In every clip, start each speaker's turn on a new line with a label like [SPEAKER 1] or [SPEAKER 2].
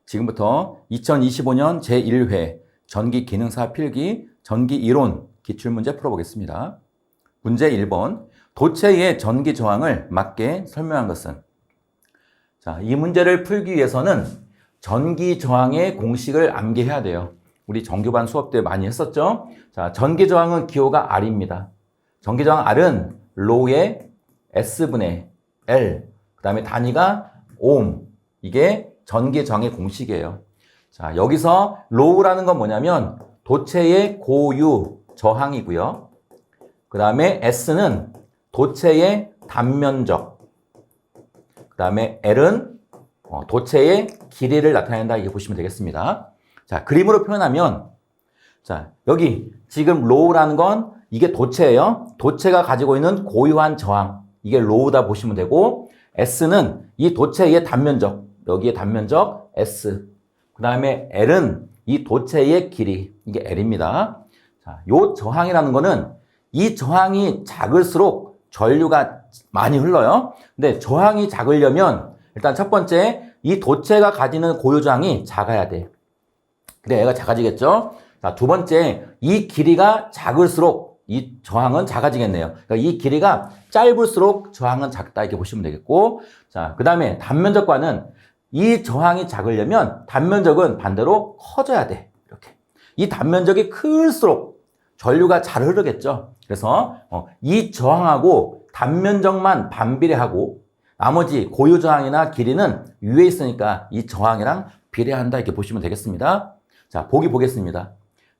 [SPEAKER 1] 지금부터 2025년 제1회 전기기능사 필기 전기이론 기출문제 풀어보겠습니다. 문제 1번. 도체의 전기 저항을 맞게 설명한 것은? 자, 이 문제를 풀기 위해서는 전기 저항의 공식을 암기해야 돼요. 우리 정규반 수업 때 많이 했었죠? 자, 전기 저항은 기호가 R입니다. 전기 저항 R은 로의 S분의 L, 그 다음에 단위가 오hm. 이게 전기 저항의 공식이에요. 자, 여기서 로우라는 건 뭐냐면 도체의 고유 저항이고요. 그 다음에 S는 도체의 단면적, 그 다음에 L은 도체의 길이를 나타낸다, 이렇게 보시면 되겠습니다. 자, 그림으로 표현하면, 자, 여기 지금 로우라는 건 이게 도체예요. 도체가 가지고 있는 고유한 저항, 이게 로우다 보시면 되고, S는 이 도체의 단면적, 여기에 단면적 S, 그 다음에 L은 이 도체의 길이, 이게 L입니다. 자, 요 저항이라는 거는 이 저항이 작을수록 전류가 많이 흘러요. 근데 저항이 작으려면 일단 첫 번째, 이 도체가 가지는 고유 저항이 작아야 돼. 그래, 얘가 작아지겠죠? 자, 두 번째, 이 길이가 작을수록 이 저항은 작아지겠네요. 그러니까 이 길이가 짧을수록 저항은 작다, 이렇게 보시면 되겠고, 자, 그 다음에 단면적과는 이 저항이 작으려면 단면적은 반대로 커져야 돼. 이렇게. 이 단면적이 클수록 전류가 잘 흐르겠죠. 그래서 이 저항하고 단면적만 반비례하고 나머지 고유 저항이나 길이는 위에 있으니까 이 저항이랑 비례한다, 이렇게 보시면 되겠습니다. 자, 보기 보겠습니다.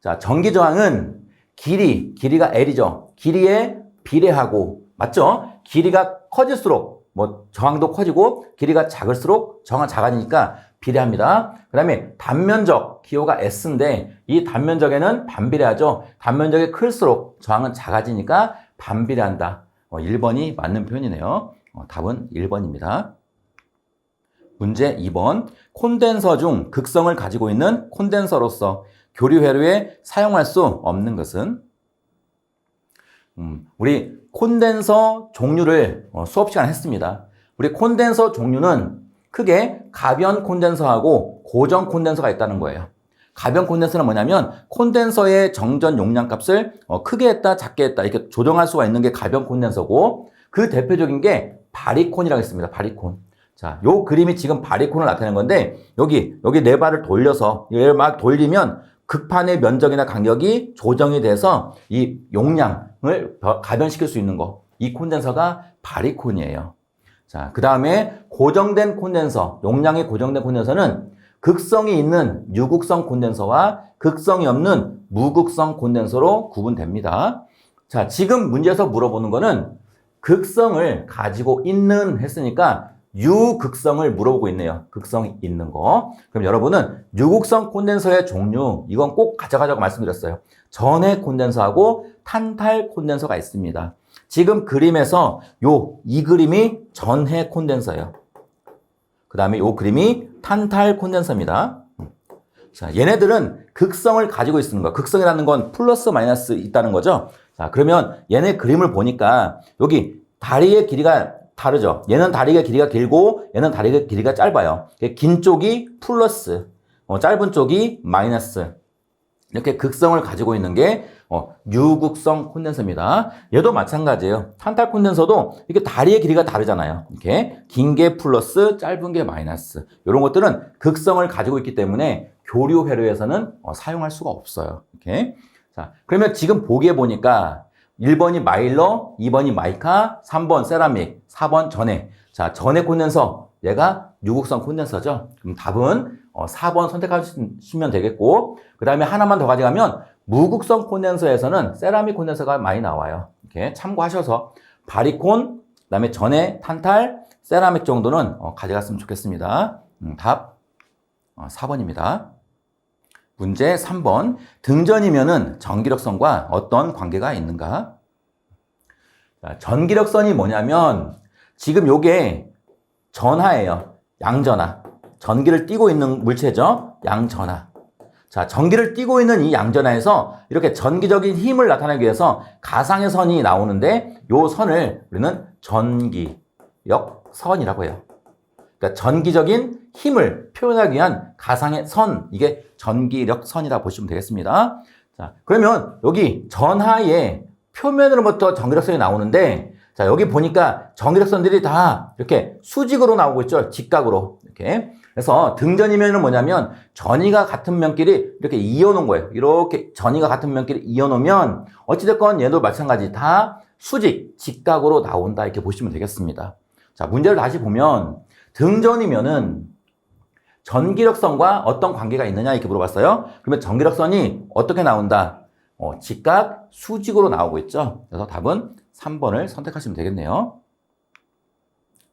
[SPEAKER 1] 자, 전기 저항은 길이가 L이죠. 길이에 비례하고, 맞죠? 길이가 커질수록 저항도 커지고 길이가 작을수록 저항은 작아지니까 비례합니다. 그 다음에 단면적, 기호가 S인데 이 단면적에는 반비례하죠. 단면적이 클수록 저항은 작아지니까 반비례한다. 1번이 맞는 표현이네요. 답은 1번입니다. 문제 2번. 콘덴서 중 극성을 가지고 있는 콘덴서로서 교류 회로에 사용할 수 없는 것은? 우리 콘덴서 종류를 수업 시간에 했습니다. 우리 콘덴서 종류는 크게 가변 콘덴서하고 고정 콘덴서가 있다는 거예요. 가변 콘덴서는 뭐냐면 콘덴서의 정전 용량 값을 크게 했다, 작게 했다, 이렇게 조정할 수가 있는 게 가변 콘덴서고, 그 대표적인 게 바리콘이라고 있습니다. 바리콘. 자, 요 그림이 지금 바리콘을 나타내는 건데, 여기 네 발을 돌려서 얘를 막 돌리면 극판의 면적이나 간격이 조정이 돼서 이 용량을 가변시킬 수 있는 거, 이 콘덴서가 바리콘이에요. 자, 그 다음에 고정된 콘덴서, 용량이 고정된 콘덴서는 극성이 있는 유극성 콘덴서와 극성이 없는 무극성 콘덴서로 구분됩니다. 자, 지금 문제에서 물어보는 거는 극성을 가지고 있는 했으니까 유극성을 물어보고 있네요. 극성이 있는 거. 그럼 여러분은 유극성 콘덴서의 종류, 이건 꼭 가져가자고 말씀드렸어요. 전해 콘덴서하고 탄탈 콘덴서가 있습니다. 지금 그림에서 이 그림이 전해 콘덴서예요. 그 다음에 이 그림이 탄탈 콘덴서입니다. 자, 얘네들은 극성을 가지고 있는 거. 극성이라는 건 플러스 마이너스 있다는 거죠. 자, 그러면 얘네 그림을 보니까 여기 다리의 길이가 다르죠. 얘는 다리가 길이가 길고 얘는 다리가 길이가 짧아요. 긴 쪽이 플러스, 짧은 쪽이 마이너스. 이렇게 극성을 가지고 있는 게 유극성 콘덴서입니다. 얘도 마찬가지예요. 탄탈 콘덴서도 이렇게 다리의 길이가 다르잖아요. 이렇게 긴 게 플러스, 짧은 게 마이너스. 이런 것들은 극성을 가지고 있기 때문에 교류 회로에서는 사용할 수가 없어요. 이렇게. 자, 그러면 지금 보기에 보니까 1번이 마일러, 2번이 마이카, 3번 세라믹, 4번 전해. 자, 전해 콘덴서, 얘가 유극성 콘덴서죠. 그럼 답은 4번 선택하시면 되겠고, 그 다음에 하나만 더 가져가면 무극성 콘덴서에서는 세라믹 콘덴서가 많이 나와요. 이렇게 참고하셔서 바리콘, 그 다음에 전해, 탄탈, 세라믹 정도는 가져갔으면 좋겠습니다. 답 4번입니다. 문제 3번. 등전이면은 전기력선과 어떤 관계가 있는가? 자, 전기력선이 뭐냐면 지금 요게 전하예요. 양전하. 전기를 띠고 있는 물체죠. 양전하. 자, 전기를 띠고 있는 이 양전하에서 이렇게 전기적인 힘을 나타내기 위해서 가상의 선이 나오는데 요 선을 우리는 전기력선이라고 해요. 그러니까 전기적인 힘을 표현하기 위한 가상의 선, 이게 전기력선이라 보시면 되겠습니다. 자, 그러면 여기 전하의 표면으로부터 전기력선이 나오는데, 자, 여기 보니까 전기력선들이 다 이렇게 수직으로 나오고 있죠. 직각으로. 이렇게. 그래서 등전이면은 뭐냐면 전이가 같은 면끼리 이렇게 이어놓은 거예요. 이렇게 전이가 같은 면끼리 이어놓으면 어찌됐건 얘도 마찬가지 다 수직, 직각으로 나온다. 이렇게 보시면 되겠습니다. 자, 문제를 다시 보면 등전이면은 전기력선과 어떤 관계가 있느냐 이렇게 물어봤어요. 그러면 전기력선이 어떻게 나온다? 직각, 수직으로 나오고 있죠. 그래서 답은 3번을 선택하시면 되겠네요.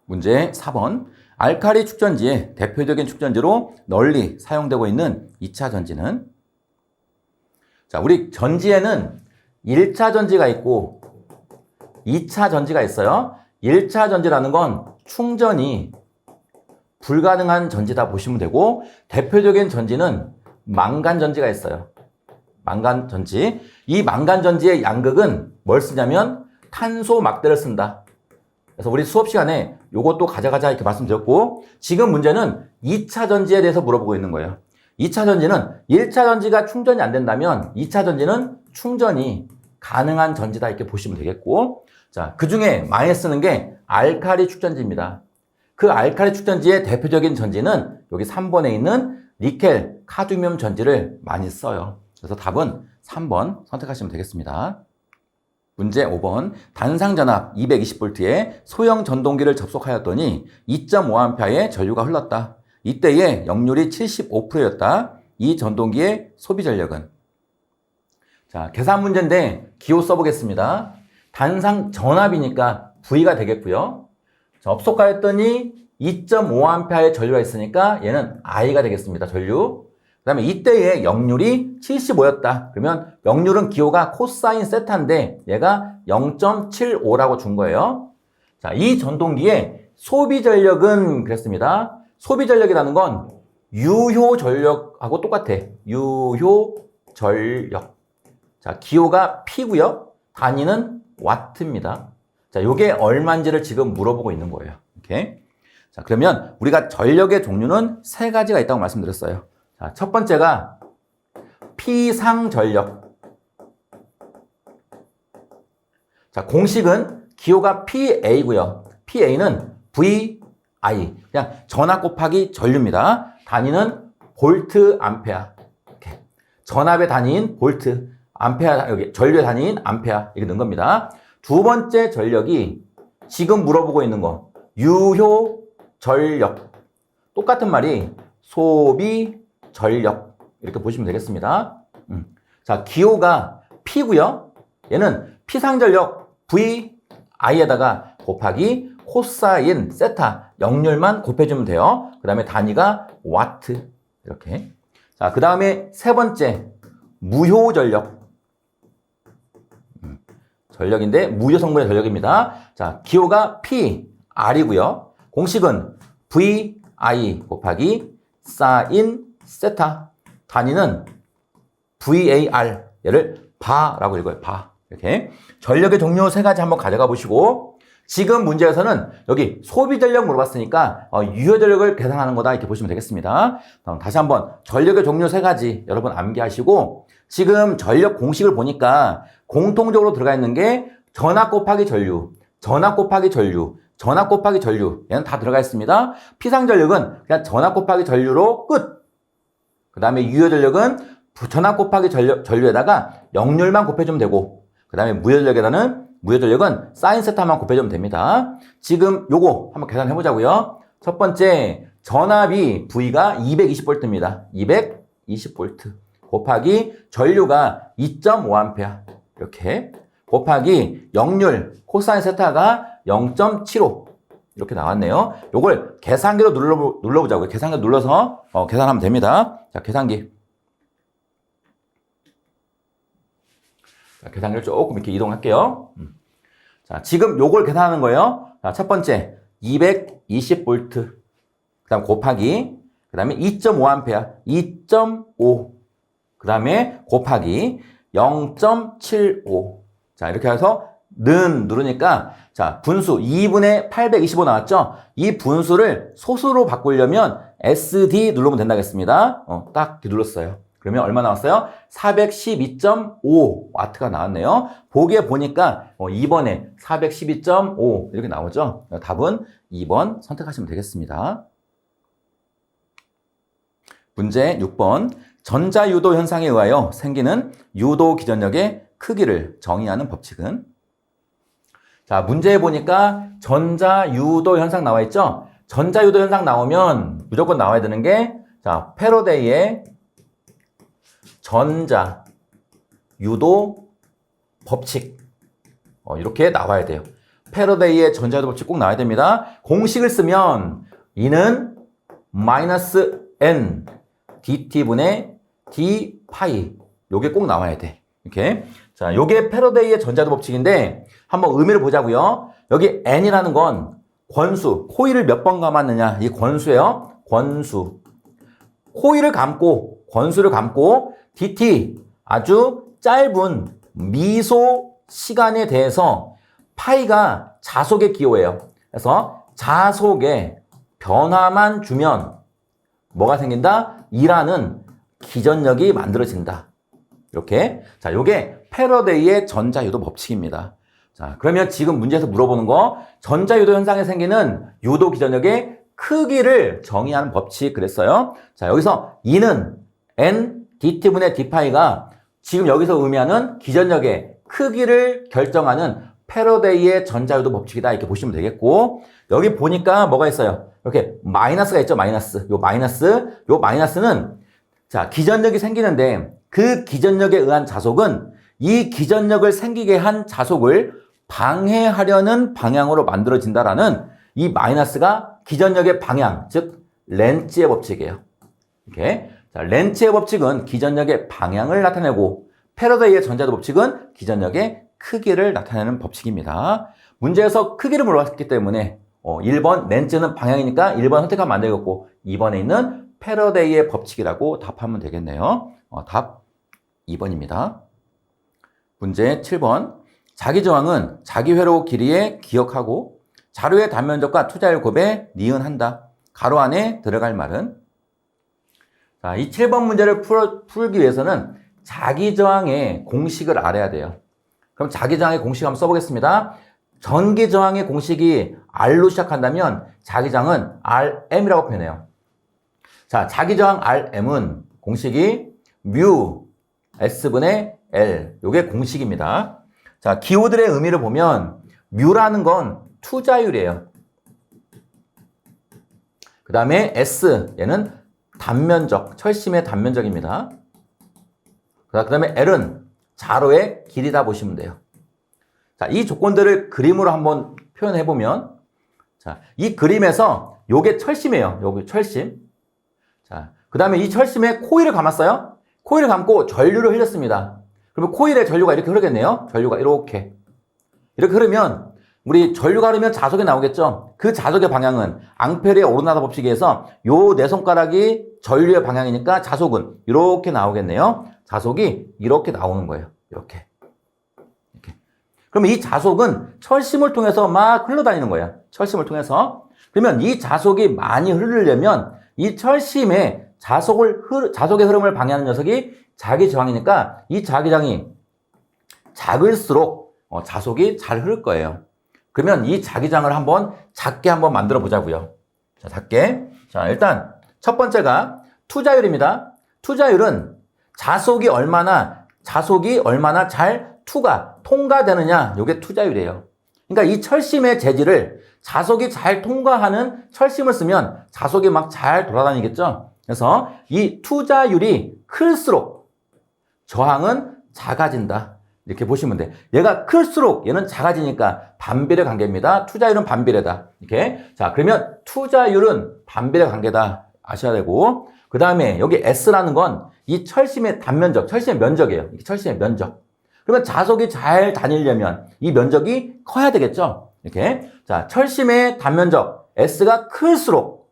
[SPEAKER 1] 문제 4번. 알칼리 축전지의 대표적인 축전지로 널리 사용되고 있는 2차 전지는? 자, 우리 전지에는 1차 전지가 있고 2차 전지가 있어요. 1차 전지라는 건 충전이 불가능한 전지다 보시면 되고, 대표적인 전지는 망간 전지가 있어요. 망간 전지. 이 망간 전지의 양극은 뭘 쓰냐면 탄소 막대를 쓴다. 그래서 우리 수업 시간에 요것도 가져가자 이렇게 말씀드렸고, 지금 문제는 2차 전지에 대해서 물어보고 있는 거예요. 2차 전지는 1차 전지가 충전이 안 된다면 2차 전지는 충전이 가능한 전지다 이렇게 보시면 되겠고, 자, 그 중에 많이 쓰는 게 알칼리 축전지입니다. 그 알칼리 축전지의 대표적인 전지는 여기 3번에 있는 니켈, 카드뮴 전지를 많이 써요. 그래서 답은 3번 선택하시면 되겠습니다. 문제 5번. 단상전압 220V에 소형 전동기를 접속하였더니 2.5A의 전류가 흘렀다. 이때의 역률이 75%였다. 이 전동기의 소비 전력은? 자, 계산 문제인데 기호 써보겠습니다. 단상 전압이니까 V가 되겠고요. 접속하였더니 2.5A의 전류가 있으니까 얘는 I가 되겠습니다. 전류. 그 다음에 이때의 역률이 75였다. 그러면 역률은 기호가 코사인 세타인데 얘가 0.75라고 준 거예요. 자, 이 전동기의 소비 전력은 그랬습니다. 소비 전력이라는 건 유효 전력하고 똑같아. 유효 전력. 자, 기호가 P고요. 단위는 와트입니다. 자, 요게 얼마인지를 지금 물어보고 있는 거예요. 이렇게. 자, 그러면 우리가 전력의 종류는 3가지가 있다고 말씀드렸어요. 자, 첫 번째가 P상 전력. 자, 공식은 기호가 PA고요. PA는 VI. 그냥 전압 곱하기 전류입니다. 단위는 볼트 암페어. 이렇게. 전압의 단위인 볼트, 암페어, 여기 전류의 단위인 암페어 이렇게 넣은 겁니다. 두 번째 전력이 지금 물어보고 있는 거 유효 전력. 똑같은 말이 소비 전력 이렇게 보시면 되겠습니다. 자, 기호가 P고요. 얘는 P상 전력 VI에다가 곱하기 코사인 세타 역률만 곱해주면 돼요. 그 다음에 단위가 와트 이렇게. 자, 그 다음에 세 번째 무효 전력. 전력인데 무효 성분의 전력입니다. 자, 기호가 PR이고요. 공식은 VI 곱하기 사인 세타. 단위는 VAR. 얘를 바라고 읽어요. 바. 이렇게. 전력의 종류 3가지 한번 가져가 보시고, 지금 문제에서는 여기 소비 전력 물어봤으니까 유효 전력을 계산하는 거다 이렇게 보시면 되겠습니다. 다시 한번 전력의 종류 3가지 여러분 암기하시고, 지금 전력 공식을 보니까 공통적으로 들어가 있는 게 전압 곱하기 전류, 전압 곱하기 전류, 전압 곱하기 전류. 얘는 다 들어가 있습니다. P상 전력은 그냥 전압 곱하기 전류로 끝. 그 다음에 유효 전력은 전압 곱하기 전류에다가 역률만 곱해주면 되고, 그 다음에 무효 전력은 사인 세타만 곱해주면 됩니다. 지금 요거 한번 계산해보자고요. 첫 번째, 전압이 V가 220V입니다. 220V. 곱하기 전류가 2.5A. 이렇게. 곱하기 역률, 코사인 세타가 0.75. 이렇게 나왔네요. 요걸 계산기로 눌러보자고요. 계산기 눌러서 계산하면 됩니다. 자, 계산기. 자, 계산기를 조금 이렇게 이동할게요. 자, 지금 요걸 계산하는 거예요. 자, 첫 번째 220V. 그 다음 곱하기, 그 다음에 2.5A, 2.5. 그 다음에 곱하기 0.75. 자, 이렇게 해서 는 누르니까 자, 분수 2분의 825 나왔죠? 이 분수를 소수로 바꾸려면 SD 누르면 된다겠습니다. 딱 눌렀어요. 그러면 얼마 나왔어요? 412.5W가 나왔네요. 보기에 보니까 2번에 412.5 이렇게 나오죠? 답은 2번 선택하시면 되겠습니다. 문제 6번. 전자유도 현상에 의하여 생기는 유도 기전력의 크기를 정의하는 법칙은? 자, 문제에 보니까 전자유도 현상 나와 있죠? 전자유도 현상 나오면 무조건 나와야 되는 게, 자, 패러데이의 전자유도 법칙. 이렇게 나와야 돼요. 패러데이의 전자유도 법칙 꼭 나와야 됩니다. 공식을 쓰면 E는 마이너스 N dt분의 d 파이. 요게 꼭 나와야 돼. 이렇게. 자, 요게 패러데이의 전자유도 법칙인데 한번 의미를 보자고요. 여기 N이라는 건 권수, 코일을 몇 번 감았느냐. 이 권수예요. 권수. 코일을 감고, 권수를 감고 dt, 아주 짧은 미소 시간에 대해서 파이가 자속의 기호예요. 그래서 자속의 변화만 주면 뭐가 생긴다? E라는 기전력이 만들어진다. 이렇게. 자, 요게 패러데이의 전자유도 법칙입니다. 자, 그러면 지금 문제에서 물어보는 거, 전자유도 현상에 생기는 유도 기전력의 크기를 정의하는 법칙 그랬어요. 자, 여기서 E는 N dt분의 d파이가 지금 여기서 의미하는 기전력의 크기를 결정하는 패러데이의 전자유도 법칙이다. 이렇게 보시면 되겠고, 여기 보니까 뭐가 있어요? 이렇게 마이너스가 있죠, 마이너스. 요 마이너스는 자, 기전력이 생기는데 그 기전력에 의한 자속은 이 기전력을 생기게 한 자속을 방해하려는 방향으로 만들어진다라는 이 마이너스가 기전력의 방향, 즉 렌츠의 법칙이에요. 이렇게. 자, 렌츠의 법칙은 기전력의 방향을 나타내고 패러데이의 전자유도 법칙은 기전력의 크기를 나타내는 법칙입니다. 문제에서 크기를 물어봤기 때문에 1번 렌츠는 방향이니까 1번 선택하면 안 되겠고 2번에 있는 패러데이의 법칙이라고 답하면 되겠네요. 답 2번입니다. 문제 7번. 자기 저항은 자기 회로 길이에 기억하고 자료의 단면적과 투자율 곱에 니은한다. 가로 안에 들어갈 말은? 자, 이 7번 문제를 풀기 위해서는 자기 저항의 공식을 알아야 돼요. 그럼 자기 저항의 공식 한번 써보겠습니다. 전기 저항의 공식이 R로 시작한다면 자기 저항은 RM이라고 표현해요. 자, 자기 저항 RM은 공식이 뮤 S분의 L. 요게 공식입니다. 자, 기호들의 의미를 보면 뮤라는 건 투자율이에요. 그 다음에 S, 얘는 단면적, 철심의 단면적입니다. 그 다음에 L은 자로의 길이다 보시면 돼요. 자, 이 조건들을 그림으로 한번 표현해보면, 자, 이 그림에서 요게 철심이에요. 요게 철심. 자, 그 다음에 이 철심에 코일을 감았어요. 코일을 감고 전류를 흘렸습니다. 그러면 코일에 전류가 이렇게 흐르겠네요. 전류가 이렇게 흐르면 우리 전류가 흐르면 자속이 나오겠죠. 그 자속의 방향은 앙페르의 오르나다 법칙에 의해서 요 네 손가락이 전류의 방향이니까 자속은 이렇게 나오겠네요. 자속이 이렇게 나오는 거예요. 이렇게. 그러면 이 자속은 철심을 통해서 막 흘러다니는 거예요. 철심을 통해서. 그러면 이 자속이 많이 흐르려면 이 철심의 자속의 흐름을 방해하는 녀석이 자기 저항이니까 이 자기 저항이 작을수록 자속이 잘 흐를 거예요. 그러면 이 자기 저항을 작게 한번 만들어 보자고요. 자, 작게. 자, 일단 첫 번째가 투자율입니다. 투자율은 자속이 얼마나 잘 통과되느냐, 요게 투자율이에요. 그러니까 이 철심의 재질을 자속이 잘 통과하는 철심을 쓰면 자속이 막 잘 돌아다니겠죠. 그래서 이 투자율이 클수록 저항은 작아진다. 이렇게 보시면 돼. 얘가 클수록 얘는 작아지니까 반비례 관계입니다. 투자율은 반비례다. 이렇게. 자, 그러면 투자율은 반비례 관계다. 아셔야 되고. 그 다음에 여기 S라는 건 이 철심의 단면적, 철심의 면적이에요. 철심의 면적. 그러면 자속이 잘 다니려면 이 면적이 커야 되겠죠. 이렇게. 자, 철심의 단면적 S가 클수록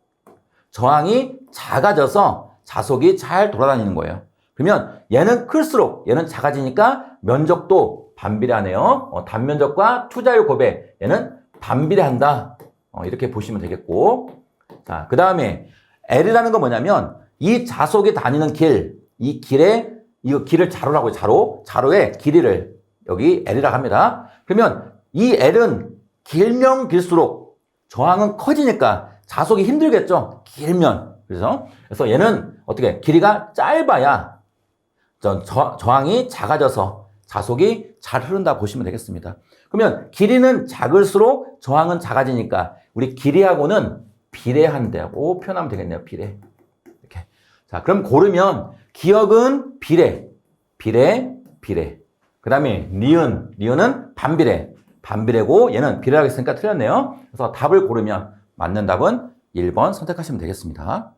[SPEAKER 1] 저항이 작아져서 자속이 잘 돌아다니는 거예요. 그러면 얘는 클수록 얘는 작아지니까 면적도 반비례하네요. 단면적과 투자율 고배 얘는 반비례한다. 이렇게 보시면 되겠고 자, 그 다음에 L이라는 건 뭐냐면 이 자속이 다니는 길, 이 길에 이거 길을 자로라고 해요. 자로의 길이를 여기 L이라고 합니다. 그러면 이 L은 길면 길수록 저항은 커지니까 자속이 힘들겠죠. 길면. 그래서 얘는 어떻게 길이가 짧아야 저항이 작아져서 자속이 잘 흐른다 보시면 되겠습니다. 그러면 길이는 작을수록 저항은 작아지니까 우리 길이하고는 비례한다고 표현하면 되겠네요. 비례. 이렇게. 자, 그럼 고르면 기억은 비례. 그 다음에 리은은 반비례고 얘는 비례라고 했으니까 틀렸네요. 그래서 답을 고르면 맞는 답은 1번 선택하시면 되겠습니다.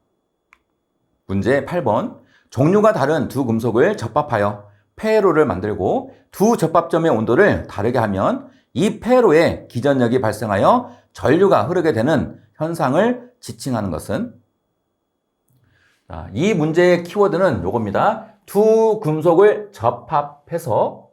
[SPEAKER 1] 문제 8번. 종류가 다른 두 금속을 접합하여 폐로를 만들고 두 접합점의 온도를 다르게 하면 이 폐로에 기전력이 발생하여 전류가 흐르게 되는 현상을 지칭하는 것은? 자, 이 문제의 키워드는 요겁니다. 두 금속을 접합해서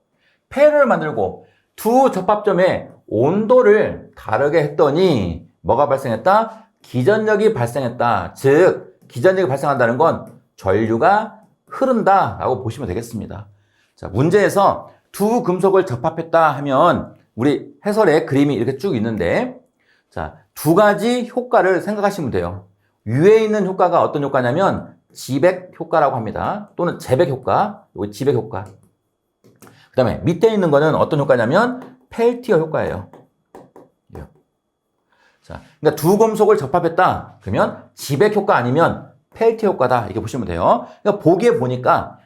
[SPEAKER 1] 폐로를 만들고 두 접합점의 온도를 다르게 했더니 뭐가 발생했다? 기전력이 발생했다. 즉 기전력이 발생한다는 건 전류가 흐른다라고 보시면 되겠습니다. 자, 문제에서 두 금속을 접합했다 하면 우리 해설에 그림이 이렇게 쭉 있는데 자, 두 가지 효과를 생각하시면 돼요. 위에 있는 효과가 어떤 효과냐면 지백 효과라고 합니다. 또는 제백 효과, 여기 지백 효과. 그 다음에 밑에 있는 거는 어떤 효과냐면 펠티어 효과예요. 자, 그러니까 두 금속을 접합했다. 그러면 지백 효과 아니면 펠티어 효과다. 이렇게 보시면 돼요. 그러니까 보기에 보니까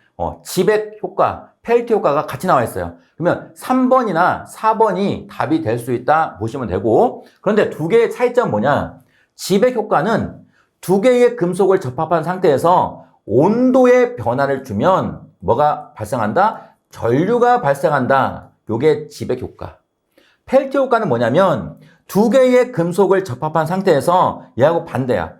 [SPEAKER 1] 지백 효과, 펠티어 효과가 같이 나와 있어요. 그러면 3번이나 4번이 답이 될 수 있다 보시면 되고 그런데 두 개의 차이점은 뭐냐? 지백 효과는 두 개의 금속을 접합한 상태에서 온도의 변화를 주면 뭐가 발생한다? 전류가 발생한다. 요게 지백 효과. 펠티어 효과는 뭐냐면 두 개의 금속을 접합한 상태에서 얘하고 반대야.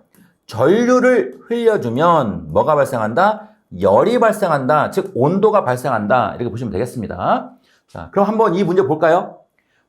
[SPEAKER 1] 전류를 흘려주면 뭐가 발생한다? 열이 발생한다. 즉 온도가 발생한다. 이렇게 보시면 되겠습니다. 자, 그럼 한번 이 문제 볼까요?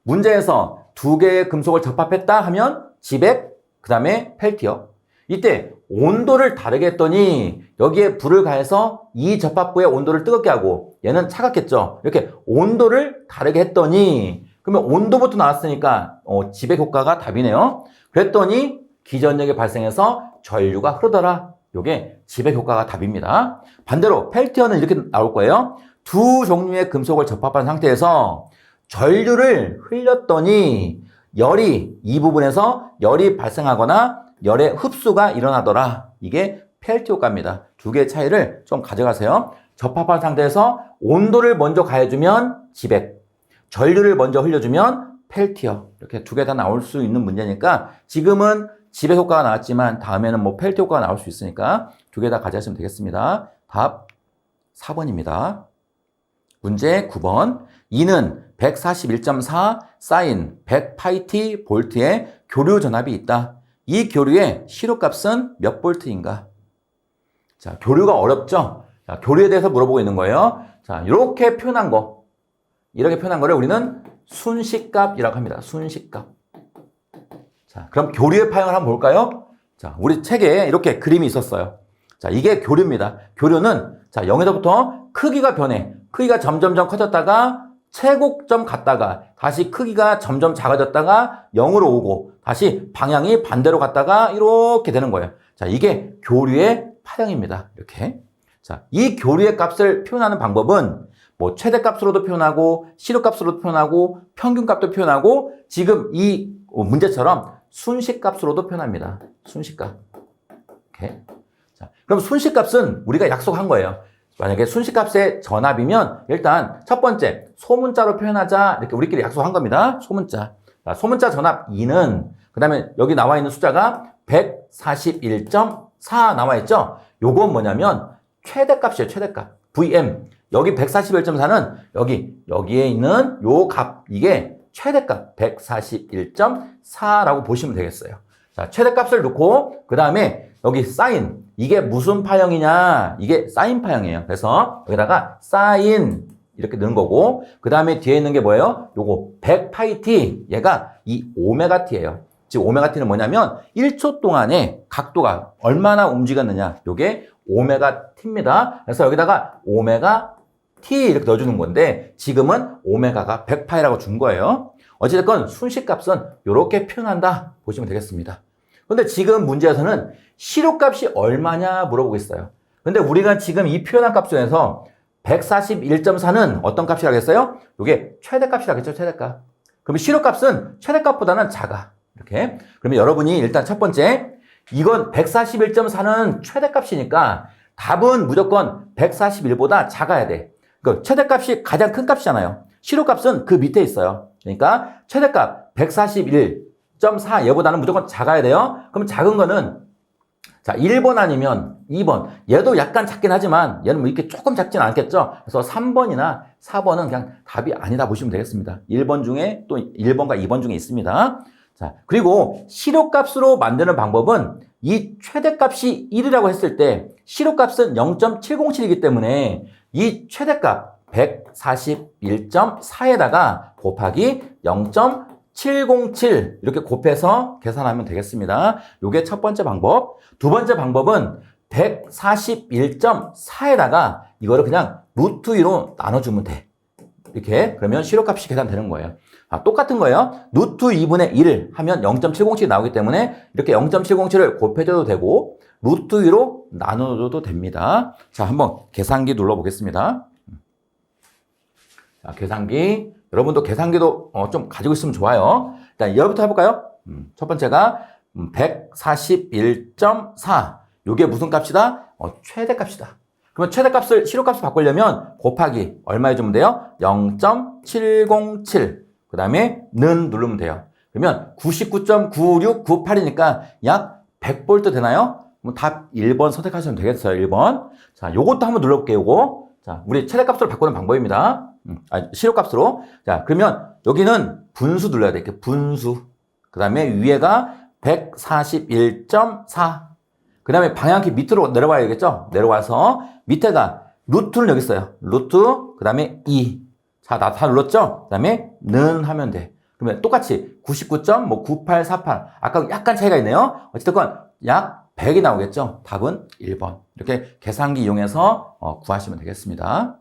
[SPEAKER 1] 문제에서 두 개의 금속을 접합했다 하면 지백, 그 다음에 펠티어. 이때 온도를 다르게 했더니 여기에 불을 가해서 이 접합부의 온도를 뜨겁게 하고 얘는 차갑겠죠. 이렇게 온도를 다르게 했더니 그러면 온도부터 나왔으니까 지백 효과가 답이네요. 그랬더니 기전력이 발생해서 전류가 흐르더라. 요게 지백 효과가 답입니다. 반대로 펠티어는 이렇게 나올 거예요. 두 종류의 금속을 접합한 상태에서 전류를 흘렸더니 열이 이 부분에서 열이 발생하거나 열의 흡수가 일어나더라. 이게 펠티어 효과입니다. 두 개의 차이를 좀 가져가세요. 접합한 상태에서 온도를 먼저 가해주면 지백, 전류를 먼저 흘려주면 펠티어. 이렇게 두 개 다 나올 수 있는 문제니까 지금은 지백 효과가 나왔지만 다음에는 뭐 펠티어 효과가 나올 수 있으니까 두 개 다 가져가시면 되겠습니다. 답 4번입니다. 문제 9번. 이는 141.4 사인 100파이티 볼트의 교류 전압이 있다. 이 교류의 시료값은 몇 볼트인가? 자, 교류가 어렵죠? 자, 교류에 대해서 물어보고 있는 거예요. 자, 이렇게 표현한 거를 우리는 순식값이라고 합니다. 순식값. 자, 그럼 교류의 파형을 한번 볼까요? 자, 우리 책에 이렇게 그림이 있었어요. 자, 이게 교류입니다. 교류는 자, 0에서부터 크기가 변해. 크기가 점점점 커졌다가 최고점 갔다가 다시 크기가 점점 작아졌다가 0으로 오고 다시 방향이 반대로 갔다가 이렇게 되는 거예요. 자, 이게 교류의 파형입니다. 이렇게. 자, 이 교류의 값을 표현하는 방법은 뭐 최대값으로도 표현하고 시료값으로도 표현하고 평균값도 표현하고 지금 이 문제처럼 순식값으로도 표현합니다. 순식값. 이렇게. 자, 그럼 순식값은 우리가 약속한 거예요. 만약에 순식값의 전압이면 일단 첫 번째 소문자로 표현하자 이렇게 우리끼리 약속한 겁니다. 소문자. 자, 소문자 전압 2는 그 다음에 여기 나와 있는 숫자가 141.4 나와 있죠. 요건 뭐냐면 최대값이에요. 최대값. VM. 여기 141.4는 여기에 있는 요 값 이게 최대값 141.4라고 보시면 되겠어요. 자, 최대값을 놓고 그 다음에 여기 사인 이게 무슨 파형이냐? 이게 사인 파형이에요. 그래서 여기다가 사인 이렇게 넣는 거고, 그 다음에 뒤에 있는 게 뭐예요? 요거 100파이T, 얘가 이 오메가 t예요. 즉 오메가 t는 뭐냐면 1초 동안에 각도가 얼마나 움직였느냐, 요게 오메가 t입니다. 그래서 여기다가 오메가 t 이렇게 넣어주는 건데 지금은 오메가가 100파이라고 준 거예요. 어찌됐건 순식값은 이렇게 표현한다 보시면 되겠습니다. 근데 지금 문제에서는 시료값이 얼마냐 물어보고 있어요. 근데 우리가 지금 이 표현한 값 중에서 141.4는 어떤 값이라고 했어요? 이게 최대값이라고 했죠, 최대값. 그러면 시료값은 최대값보다는 작아. 이렇게. 그러면 여러분이 일단 첫 번째, 이건 141.4는 최대값이니까 답은 무조건 141보다 작아야 돼. 그러니까 최대값이 가장 큰 값이잖아요. 시료값은 그 밑에 있어요. 그러니까 최대값 141.4 얘보다는 무조건 작아야 돼요. 그럼 작은 거는 자, 1번 아니면 2번. 얘도 약간 작긴 하지만 얘는 뭐 이렇게 조금 작진 않겠죠. 그래서 3번이나 4번은 그냥 답이 아니다 보시면 되겠습니다. 1번 중에 또 1번과 2번 중에 있습니다. 자, 그리고 시료값으로 만드는 방법은 이 최대값이 1이라고 했을 때 시료값은 0.707이기 때문에 이 최대값 141.4에다가 곱하기 0.707 이렇게 곱해서 계산하면 되겠습니다. 이게 첫 번째 방법. 두 번째 방법은 141.4에다가 이거를 그냥 루트 2로 나눠주면 돼. 이렇게 그러면 시료값이 계산되는 거예요. 똑같은 거예요. 루트 2분의 1을 하면 0.707이 나오기 때문에 이렇게 0.707을 곱해줘도 되고 루트 2로 나눠줘도 됩니다. 자, 한번 계산기 눌러보겠습니다. 자, 계산기. 여러분도 계산기도 좀 가지고 있으면 좋아요. 일단 얘부터 해볼까요? 첫 번째가 141.4. 이게 무슨 값이다? 최대값이다. 그러면 최대값을 시료값을 바꾸려면 곱하기 얼마 해주면 돼요? 0.707. 그 다음에 는 누르면 돼요. 그러면 99.9698이니까 약 100V 되나요? 답 1번 선택하시면 되겠어요. 1번. 자, 요것도 한번 눌러볼게요. 요거. 자, 우리 최대값으로 바꾸는 방법입니다. 시료값으로. 자, 그러면 여기는 분수 눌러야 돼. 이렇게 분수. 그 다음에 위에가 141.4. 그 다음에 방향키 밑으로 내려가야겠죠? 내려와서 밑에가 루트를 여기 있어요. 루트, 그 다음에 2. 자, 나 다 눌렀죠? 그 다음에 는 하면 돼. 그러면 똑같이 99.9848. 아까 약간 차이가 있네요. 어쨌든 약 100이 나오겠죠? 답은 1번. 이렇게 계산기 이용해서 구하시면 되겠습니다.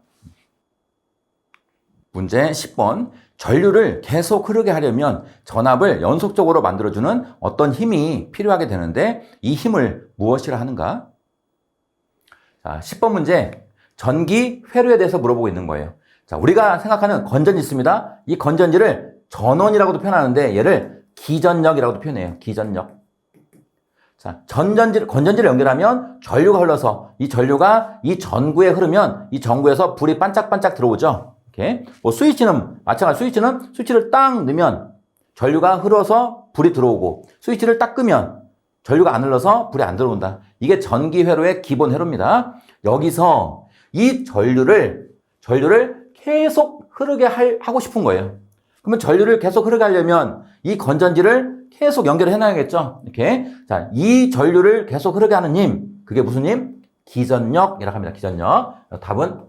[SPEAKER 1] 문제 10번. 전류를 계속 흐르게 하려면 전압을 연속적으로 만들어주는 어떤 힘이 필요하게 되는데 이 힘을 무엇이라 하는가? 자, 10번 문제. 전기 회로에 대해서 물어보고 있는 거예요. 자, 우리가 생각하는 건전지 있습니다. 이 건전지를 전원이라고도 표현하는데 얘를 기전력이라고도 표현해요. 기전력. 자, 건전지를 연결하면 전류가 흘러서 이 전류가 이 전구에 흐르면 이 전구에서 불이 반짝반짝 들어오죠. 이렇게. 뭐 스위치는 마찬가지. 스위치를 딱 넣으면 전류가 흘러서 불이 들어오고 스위치를 딱 끄면 전류가 안 흘러서 불이 안 들어온다. 이게 전기 회로의 기본 회로입니다. 여기서 이 전류를 계속 흐르게 하고 싶은 거예요. 그러면 전류를 계속 흐르게 하려면 이 건전지를 계속 연결을 해놔야겠죠. 이렇게. 자, 이 전류를 계속 흐르게 하는 힘. 그게 무슨 힘? 기전력이라고 합니다. 기전력. 답은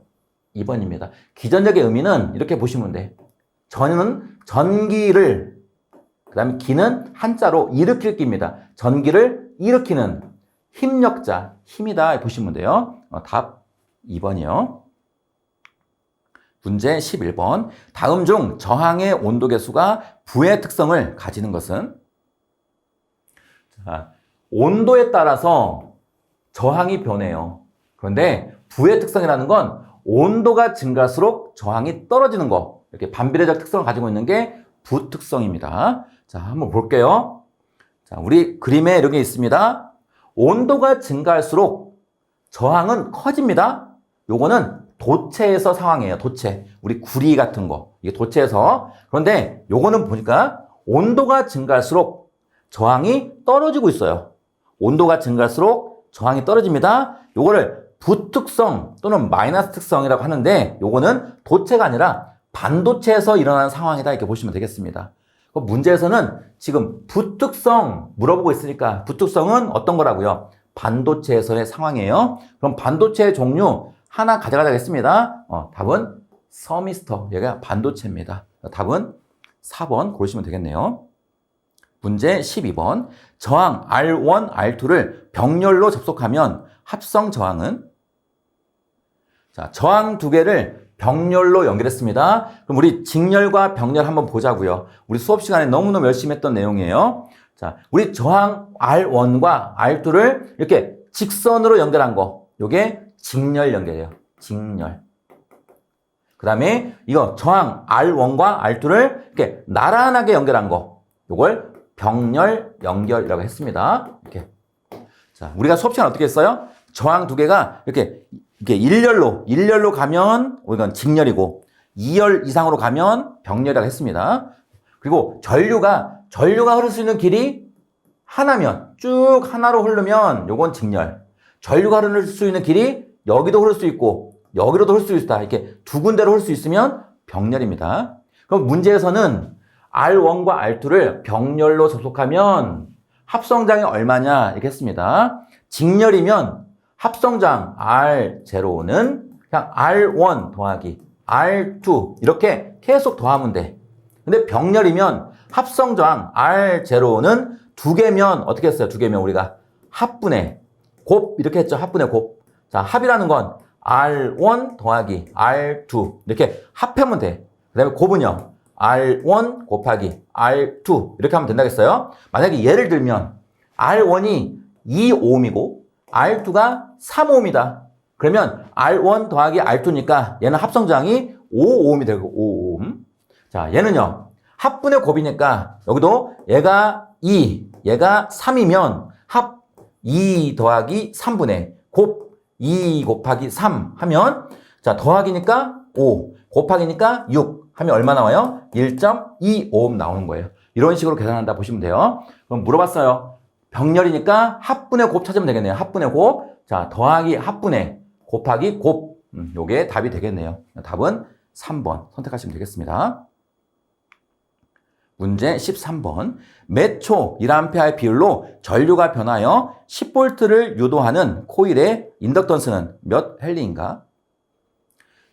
[SPEAKER 1] 2번입니다. 기전력의 의미는 이렇게 보시면 돼. 전은 전기를, 그 다음에 기는 한자로 일으킬 기입니다. 전기를 일으키는 힘력자, 힘이다. 보시면 돼요. 답 2번이요. 문제 11번. 다음 중 저항의 온도 계수가 부의 특성을 가지는 것은? 자, 온도에 따라서 저항이 변해요. 그런데 부의 특성이라는 건 온도가 증가할수록 저항이 떨어지는 거. 이렇게 반비례적 특성을 가지고 있는 게 부 특성입니다. 자, 한번 볼게요. 자, 우리 그림에 이렇게 있습니다. 온도가 증가할수록 저항은 커집니다. 요거는 도체에서 상황이에요. 도체. 우리 구리 같은 거. 이게 도체에서. 그런데 요거는 보니까 온도가 증가할수록 저항이 떨어지고 있어요. 온도가 증가할수록 저항이 떨어집니다. 요거를 부특성 또는 마이너스 특성이라고 하는데 요거는 도체가 아니라 반도체에서 일어나는 상황이다. 이렇게 보시면 되겠습니다. 문제에서는 지금 부특성 물어보고 있으니까 부특성은 어떤 거라고요? 반도체에서의 상황이에요. 그럼 반도체의 종류 하나 가져가자겠습니다. 답은 서미스터. 얘가 반도체입니다. 답은 4번 고르시면 되겠네요. 문제 12번. 저항 R1, R2를 병렬로 접속하면 합성 저항은? 자, 저항 두 개를 병렬로 연결했습니다. 그럼 우리 직렬과 병렬 한번 보자고요. 우리 수업 시간에 너무너무 열심히 했던 내용이에요. 자, 우리 저항 R1과 R2를 이렇게 직선으로 연결한 거. 요게 직렬 연결이에요. 직렬. 그 다음에 이거 저항 R1과 R2를 이렇게 나란하게 연결한 거. 요걸 병렬 연결이라고 했습니다. 이렇게. 자, 우리가 수업 시간 어떻게 했어요? 저항 두 개가 이렇게 일렬로 가면 이건 직렬이고 2열 이상으로 가면 병렬이라고 했습니다. 그리고 전류가 흐를 수 있는 길이 하나면 쭉 하나로 흐르면 요건 직렬. 전류가 흐를 수 있는 길이 여기도 흐를 수 있고 여기로도 흐를 수 있다. 이렇게 두 군데로 흐를 수 있으면 병렬입니다. 그럼 문제에서는 R1과 R2를 병렬로 접속하면 합성장이 얼마냐 이렇게 했습니다. 직렬이면 합성장 R0는 그냥 R1 더하기 R2 이렇게 계속 더하면 돼. 근데 병렬이면 합성장 R0는 두 개면 어떻게 했어요? 두 개면 우리가 합분의 곱 이렇게 했죠. 합분의 곱. 자, 합이라는 건 R1 더하기 R2 이렇게 합하면 돼. 그 다음에 곱은요. R1 곱하기 R2 이렇게 하면 된다겠어요? 만약에 예를 들면 R1이 2ohm이고 R2가 3ohm이다. 그러면 R1 더하기 R2니까 얘는 합성저항이 5ohm이 되고 5ohm. 자, 얘는요. 합분의 곱이니까 여기도 얘가 2, 얘가 3이면 합 2 더하기 3분의 곱 2 곱하기 3 하면 자, 더하기니까 5, 곱하기니까 6 하면 얼마 나와요? 1.25ohm 나오는 거예요. 이런 식으로 계산한다 보시면 돼요. 그럼 물어봤어요. 병렬이니까 합분의 곱 찾으면 되겠네요. 합분의 곱. 자, 더하기 합분의 곱하기 곱. 요게 답이 되겠네요. 답은 3번 선택하시면 되겠습니다. 문제 13번. 몇 초 1A의 비율로 전류가 변하여 10V를 유도하는 코일의 인덕턴스는 몇 헨리인가?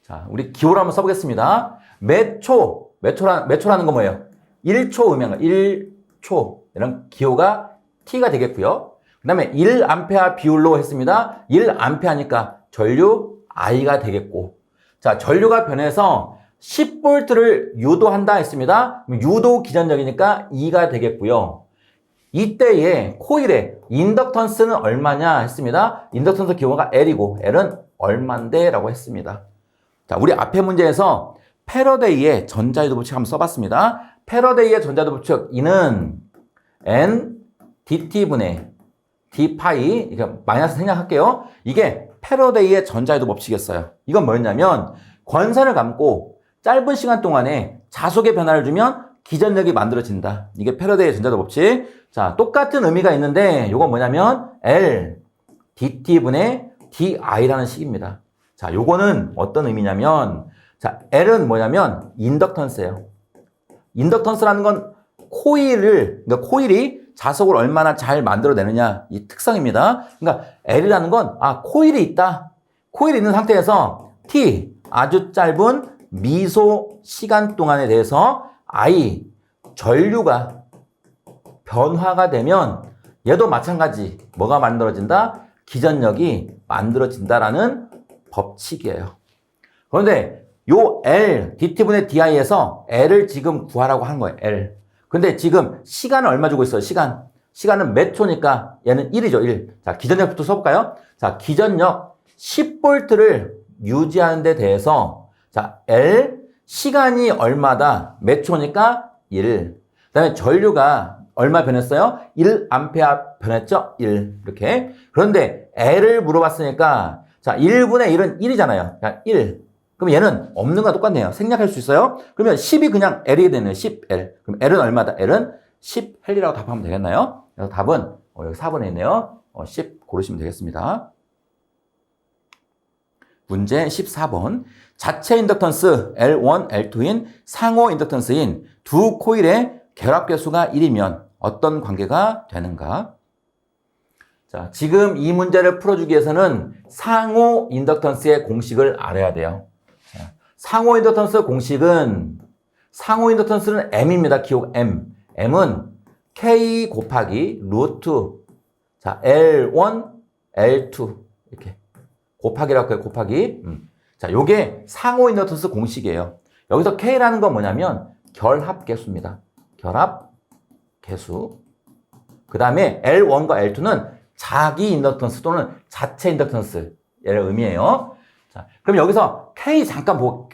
[SPEAKER 1] 자, 우리 기호를 한번 써보겠습니다. 몇 초라는 건 뭐예요? 1초 의미한 거. 1초. 이런 기호가 T가 되겠고요. 그 다음에 1A 비율로 했습니다. 1A니까 전류 I가 되겠고. 자, 전류가 변해서 10V를 유도한다 했습니다. 유도 기전력이니까 E가 되겠고요. 이때의 코일의 인덕턴스는 얼마냐 했습니다. 인덕턴스 기호가 L이고 L은 얼만데? 라고 했습니다. 자, 우리 앞에 문제에서 패러데이의 전자유도 법칙 한번 써봤습니다. 패러데이의 전자유도 법칙 E는 N dt분의 d파이 이게 마이너스 생략할게요. 이게 패러데이의 전자유도 법칙이었어요. 이건 뭐였냐면 권선을 감고 짧은 시간 동안에 자속의 변화를 주면 기전력이 만들어진다. 이게 패러데이의 전자유도 법칙. 자, 똑같은 의미가 있는데 이건 뭐냐면 L dt분의 di라는 식입니다. 자, 요거는 어떤 의미냐면 자, L은 뭐냐면 인덕턴스예요. 인덕턴스라는 건 그러니까 코일이 자속을 얼마나 잘 만들어내느냐 이 특성입니다. 그러니까 L이라는 건 코일이 있다. 코일이 있는 상태에서 T 아주 짧은 미소 시간 동안에 대해서 I 전류가 변화가 되면 얘도 마찬가지 뭐가 만들어진다? 기전력이 만들어진다라는 법칙이에요. 그런데 요 L dt분의 di에서 L을 지금 구하라고 하는 거예요. L. 근데 지금 시간을 얼마 주고 있어요? 시간은 몇 초니까 얘는 1이죠. 1. 자, 기전력부터 써볼까요? 자, 기전력 10V를 유지하는 데 대해서 자, L 시간이 얼마다? 몇 초니까 1. 그 다음에 전류가 얼마 변했어요? 1A 변했죠? 1. 이렇게. 그런데 L을 물어봤으니까 자, 1분의 1은 1이잖아요. 그러니까 1. 그럼 얘는 없는 거랑 똑같네요. 생략할 수 있어요. 그러면 10이 그냥 L이 되네요. 10L. 그럼 L은 얼마다? L은 10헬리라고 답하면 되겠나요? 그래서 답은 여기 4번에 있네요. 10 고르시면 되겠습니다. 문제 14번. 자체 인덕턴스 L1, L2인 상호 인덕턴스인 두 코일의 결합계수가 1이면 어떤 관계가 되는가? 자, 지금 이 문제를 풀어주기 위해서는 상호 인덕턴스의 공식을 알아야 돼요. 상호 인덕턴스 공식은 상호 인덕턴스는 M입니다. 기억 M. M은 K 곱하기 루트 자 L1, L2 이렇게 곱하기라고 해요. 곱하기. 자, 요게 상호 인덕턴스 공식이에요. 여기서 K라는 건 뭐냐면 결합계수입니다. 결합계수. 그 다음에 L1과 L2는 자기 인덕턴스 또는 자체 인덕턴스 얘를 의미해요. 자, 그럼 여기서 K 잠깐 보고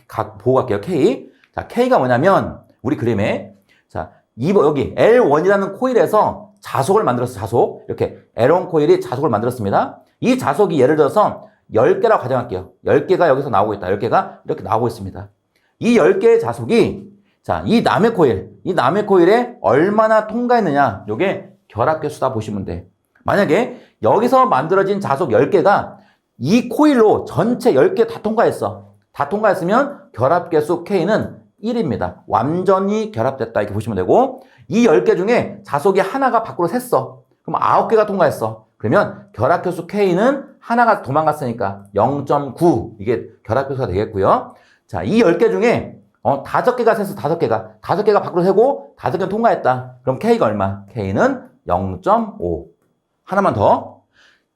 [SPEAKER 1] 갈게요. K. 자, K가 뭐냐면 우리 그림에 자, 여기 L1이라는 코일에서 자속을 만들었어요. 자속. 이렇게 L1 코일이 자속을 만들었습니다. 이 자속이 예를 들어서 10개라고 가정할게요. 10개가 여기서 나오고 있다. 10개가 이렇게 나오고 있습니다. 이 10개의 자속이 자, 이 남의 코일에 얼마나 통과했느냐. 요게 결합계수다 보시면 돼. 만약에 여기서 만들어진 자속 10개가 이 코일로 전체 10개 다 통과했어. 다 통과했으면 결합계수 K는 1입니다. 완전히 결합됐다 이렇게 보시면 되고 이 10개 중에 자속이 하나가 밖으로 샜어. 그럼 9개가 통과했어. 그러면 결합계수 K는 하나가 도망갔으니까 0.9 이게 결합계수가 되겠고요. 자, 이 10개 중에 5개가 샜어. 5개가 밖으로 새고 5개는 통과했다. 그럼 K가 얼마? K는 0.5. 하나만 더.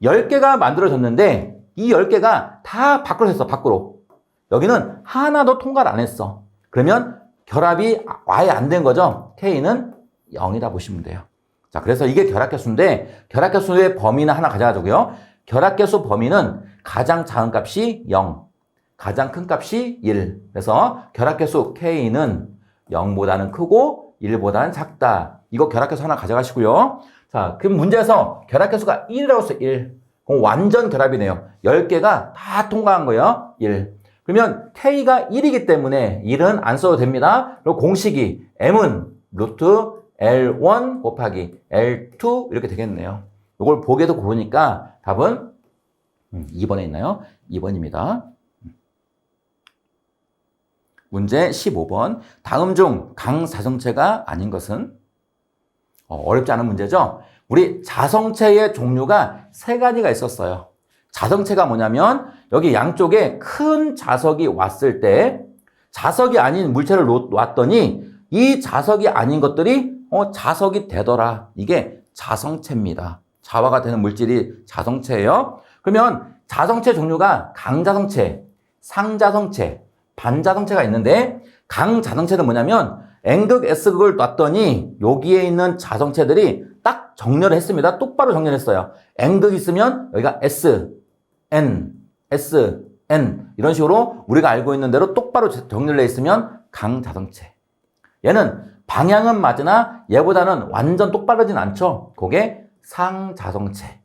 [SPEAKER 1] 10개가 만들어졌는데 이 10개가 다 밖으로 샜어. 밖으로. 여기는 하나도 통과를 안 했어. 그러면 결합이 아예 안 된 거죠. K는 0이다 보시면 돼요. 자, 그래서 이게 결합계수인데 결합계수의 범위는 하나 가져가자고요. 결합계수 범위는 가장 작은 값이 0, 가장 큰 값이 1. 그래서 결합계수 K는 0보다는 크고 1보다는 작다. 이거 결합계수 하나 가져가시고요. 자, 그럼 문제에서 결합계수가 1이라고 했어요. 1. 그럼 완전 결합이네요. 10개가 다 통과한 거예요. 1. 그러면 K가 1이기 때문에 1은 안 써도 됩니다. 그리고 공식이 M은 루트 L1 곱하기 L2 이렇게 되겠네요. 이걸 보기에도 고르니까 답은 2번에 있나요? 2번입니다. 문제 15번. 다음 중 강자성체가 아닌 것은? 어렵지 않은 문제죠? 우리 자성체의 종류가 3가지가 있었어요. 자성체가 뭐냐면 여기 양쪽에 큰 자석이 왔을 때 자석이 아닌 물체를 놨더니 이 자석이 아닌 것들이 자석이 되더라. 이게 자성체입니다. 자화가 되는 물질이 자성체예요. 그러면 자성체 종류가 강자성체, 상자성체, 반자성체가 있는데 강자성체는 뭐냐면 N극, S극을 놨더니 여기에 있는 자성체들이 딱 정렬을 했습니다. 똑바로 정렬했어요. N극이 있으면 여기가 S, N, S, N 이런 식으로 우리가 알고 있는 대로 똑바로 정렬되어 있으면 강자성체. 얘는 방향은 맞으나 얘보다는 완전 똑바르진 않죠. 그게 상자성체.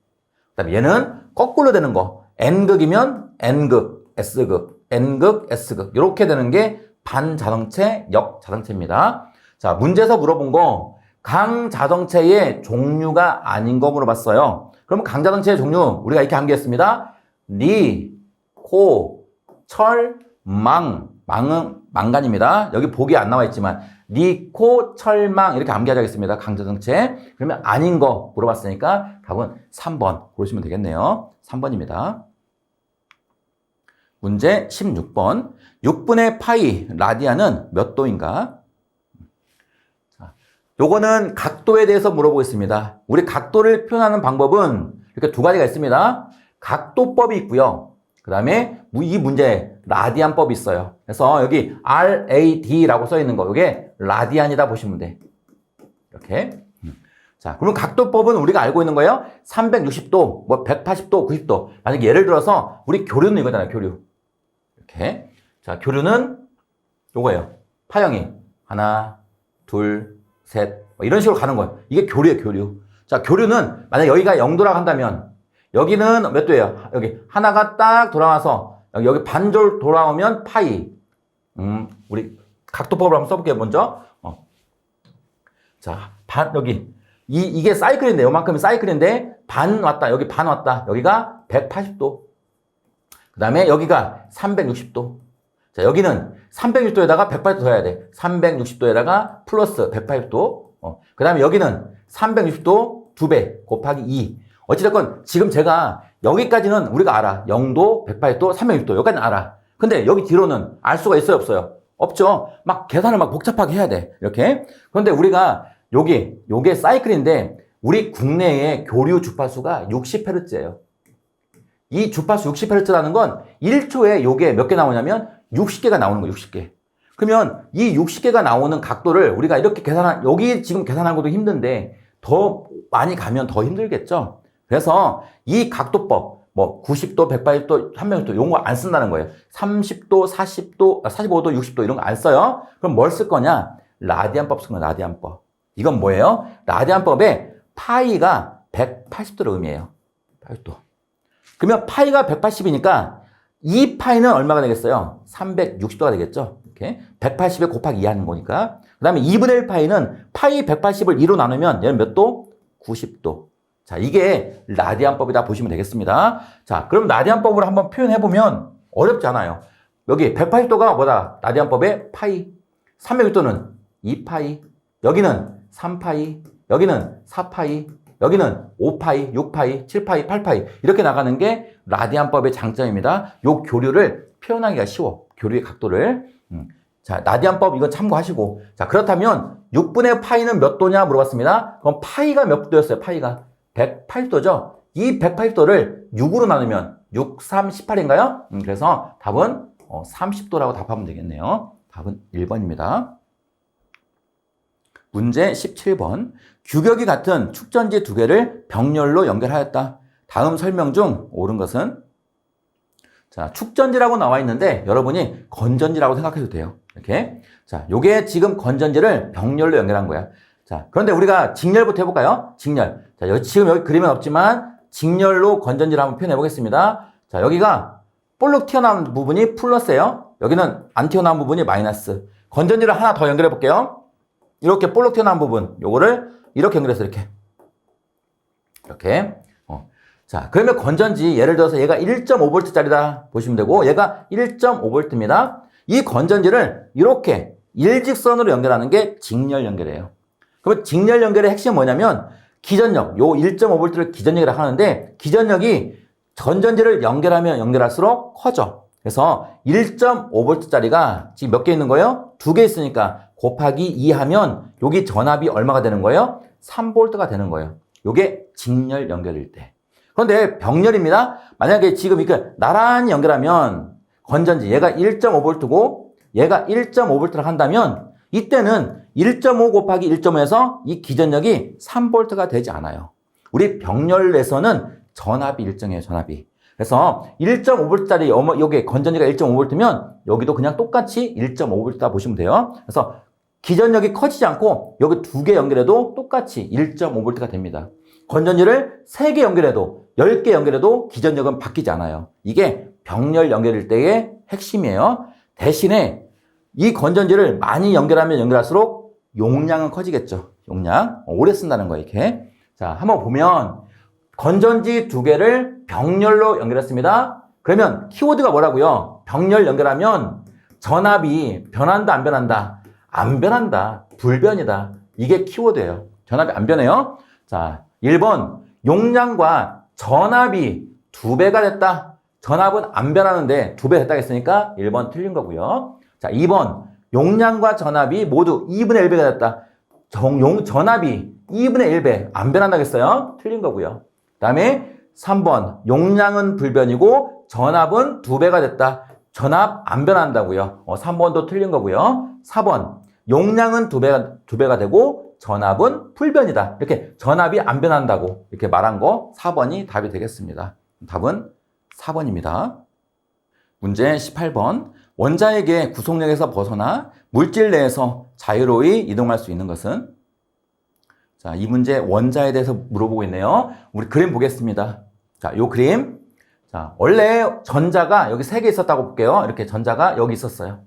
[SPEAKER 1] 그다음에 얘는 거꾸로 되는 거. N극이면 N극, S극, N극, S극 이렇게 되는 게 반자성체, 역자성체입니다. 자, 문제에서 물어본 거 강자성체의 종류가 아닌 거 물어봤어요. 그럼 강자성체의 종류 우리가 이렇게 암기했습니다. 리, 코, 철, 망. 망은 망간입니다. 여기 보기 안 나와 있지만 리, 코, 철, 망 이렇게 암기하자겠습니다. 강자성체. 그러면 아닌 거 물어봤으니까 답은 3번 고르시면 되겠네요. 3번입니다. 문제 16번. 6분의 파이 라디안은 몇 도인가? 자, 요거는 각도에 대해서 물어보고 있습니다. 우리 각도를 표현하는 방법은 이렇게 2가지가 있습니다. 각도법이 있고요. 그 다음에 이 문제 라디안법이 있어요. 그래서 여기 RAD라고 써 있는 거 이게 라디안이다 보시면 돼. 이렇게. 자, 그러면 각도법은 우리가 알고 있는 거예요. 360도, 180도, 90도. 만약에 예를 들어서 우리 교류는 이거잖아요. 교류. 이렇게. 자, 교류는 요거예요. 파형이 하나, 둘, 셋 이런 식으로 가는 거예요. 이게 교류예요. 교류. 자, 교류는 만약 여기가 0도라고 한다면 여기는 몇 도예요? 여기 하나가 딱 돌아와서 여기 반절 돌아오면 파이. 우리 각도법을 한번 써볼게요. 먼저. 자, 여기 이게 사이클인데 요만큼이 사이클인데 반 왔다. 여기 반 왔다. 여기가 180도. 그 다음에 여기가 360도. 자, 여기는 360도에다가 180도 더 해야 돼. 360도에다가 플러스 180도. 그 다음에 여기는 360도 2배 곱하기 2. 어찌됐건 지금 제가 여기까지는 우리가 알아. 0도, 180도, 360도. 여기까지는 알아. 근데 여기 뒤로는 알 수가 있어요, 없어요? 없죠. 막 계산을 막 복잡하게 해야 돼. 이렇게. 그런데 우리가 요게 사이클인데 우리 국내의 교류 주파수가 60Hz예요. 이 주파수 60Hz라는 건 1초에 요게 몇 개 나오냐면 60개가 나오는 거예요, 60개. 그러면 이 60개가 나오는 각도를 우리가 이렇게 여기 지금 계산한 것도 힘든데 더 많이 가면 더 힘들겠죠? 그래서 이 각도법, 뭐 90도, 180도, 360도 이런 거 안 쓴다는 거예요. 30도, 40도, 45도, 60도 이런 거 안 써요. 그럼 뭘 쓸 거냐? 라디안법 쓴 거야, 라디안법. 이건 뭐예요? 라디안법에 파이가 180도를 의미해요. 80도. 그러면 파이가 180이니까 이 파이는 얼마가 되겠어요? 360도가 되겠죠? 이렇게 180에 곱하기 2 하는 거니까. 그 다음에 2분의 1 파이는 파이 180을 2로 나누면 얘는 몇 도? 90도. 자, 이게 라디안법이다 보시면 되겠습니다. 자, 그럼 라디안법으로 한번 표현해보면 어렵지 않아요. 여기 180도가 뭐다? 라디안법의 파이. 360도는 2파이. 여기는 3파이. 여기는 4파이. 여기는 5파이, 6파이, 7파이, 8파이 이렇게 나가는 게 라디안법의 장점입니다. 요 교류를 표현하기가 쉬워. 교류의 각도를. 자, 라디안법 이거 참고하시고. 자, 그렇다면 6분의 파이는 몇 도냐 물어봤습니다. 그럼 파이가 몇 도였어요? 파이가 180도죠. 이 180도를 6으로 나누면 6, 3, 18인가요? 그래서 답은 30도라고 답하면 되겠네요. 답은 1번입니다. 문제 17번. 규격이 같은 축전지 두 개를 병렬로 연결하였다. 다음 설명 중 옳은 것은? 자, 축전지라고 나와 있는데 여러분이 건전지라고 생각해도 돼요. 이렇게. 자, 요게 지금 건전지를 병렬로 연결한 거야. 자, 그런데 우리가 직렬부터 해볼까요? 직렬. 자, 지금 여기 그림은 없지만 직렬로 건전지를 한번 표현해 보겠습니다. 자, 여기가 볼록 튀어나온 부분이 플러스예요. 여기는 안 튀어나온 부분이 마이너스. 건전지를 하나 더 연결해 볼게요. 이렇게 볼록 튀어나온 부분, 요거를 이렇게 연결해서 이렇게. 자, 그러면 건전지, 예를 들어서 얘가 1.5V짜리다 보시면 되고, 얘가 1.5V입니다. 이 건전지를 이렇게 일직선으로 연결하는 게 직렬 연결이에요. 그러면 직렬 연결의 핵심은 뭐냐면, 기전력, 요 1.5V를 기전력이라고 하는데, 기전력이 건전지를 연결하면 연결할수록 커져. 그래서 1.5V짜리가 지금 몇 개 있는 거예요? 2개 있으니까 곱하기 2 하면 여기 전압이 얼마가 되는 거예요? 3V가 되는 거예요. 요게 직렬 연결일 때. 그런데 병렬입니다. 만약에 지금 이렇게 나란히 연결하면 건전지 얘가 1.5V고 얘가 1.5V를 한다면 이때는 1.5 곱하기 1.5에서 이 기전력이 3V가 되지 않아요. 우리 병렬에서는 전압이 일정해요. 전압이. 그래서 1.5V짜리 여기 건전지가 1.5V면 여기도 그냥 똑같이 1.5V다 보시면 돼요. 그래서 기전력이 커지지 않고 여기 2개 연결해도 똑같이 1.5V가 됩니다. 건전지를 3개 연결해도 10개 연결해도 기전력은 바뀌지 않아요. 이게 병렬 연결일 때의 핵심이에요. 대신에 이 건전지를 많이 연결하면 연결할수록 용량은 커지겠죠. 용량. 오래 쓴다는 거예요. 이렇게. 자, 한번 보면 건전지 2개를 병렬로 연결했습니다. 그러면 키워드가 뭐라고요? 병렬 연결하면 전압이 변한다, 안 변한다? 안 변한다. 불변이다. 이게 키워드예요. 전압이 안 변해요. 자, 1번 용량과 전압이 2배가 됐다. 전압은 안 변하는데 2배 됐다 했으니까 1번 틀린 거고요. 자, 2번 용량과 전압이 모두 2분의 1배가 됐다. 전압이 2분의 1배 안 변한다고 했어요. 틀린 거고요. 그 다음에 3번 용량은 불변이고 전압은 2배가 됐다. 전압 안 변한다고요. 3번도 틀린 거고요. 4번 용량은 2배가 되고 전압은 불변이다. 이렇게 전압이 안 변한다고 이렇게 말한 거 4번이 답이 되겠습니다. 답은 4번입니다. 문제 18번. 원자에게 구속력에서 벗어나 물질 내에서 자유로이 이동할 수 있는 것은? 자, 이 문제 원자에 대해서 물어보고 있네요. 우리 그림 보겠습니다. 자, 요 그림. 자, 원래 전자가 여기 3개 있었다고 볼게요. 이렇게 전자가 여기 있었어요.